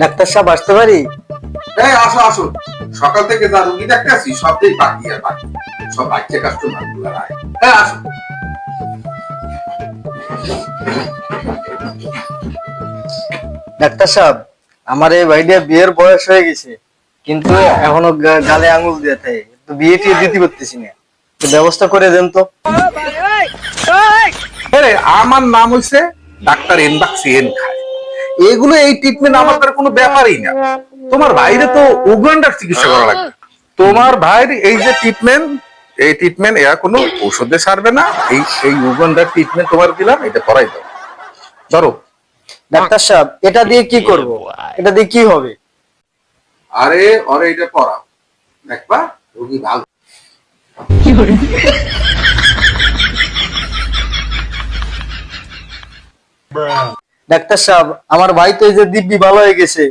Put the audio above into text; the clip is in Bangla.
ডাক্তার সাহেব আসতে পারি? এই আসো আসো, সকাল থেকে যা রুগী দেখতেছি সবটাই বাকি আর বাকি, সব বাচ্চা কাস্টমার গুলো আয়। হ্যাঁ আসো। ডাক্তার সাহেব, আমার এই ভাইটা বিয়ের বয়স হয়ে গেছে, কিন্তু এখনো গালে আঙুল দিয়ে থাকে, তো বিয়ে টিয়ে দিতে পারতেছি না, তো ব্যবস্থা করে দেন তো। আরে আমার নাম হইছে ডাক্তার এন খায়, এগুলো এই ট্রিটমেন্ট আমাদের কোনো ব্যাপারই না। তোমার ভাইরে তো উগান্ডার চিকিৎসা করা লাগবে। তোমার ভাইয়ের এই যে ট্রিটমেন্ট, এই ট্রিটমেন্ট এরা কোনো ঔষধে সারবে না। এই এই উগান্ডার ট্রিটমেন্ট তোমার দিলাম, এটা করাই দাও। ধরো। ডাক্তার সাহেব, এটা দিয়ে কি করব? এটা দিয়ে কি হবে? আরে ওরে এটা পড়াও, দেখবা রোগী ভালো। ডাক্তার সাহেব, আমার ভাই তো এই যে দিব্যি ভালো হয়ে গেছে।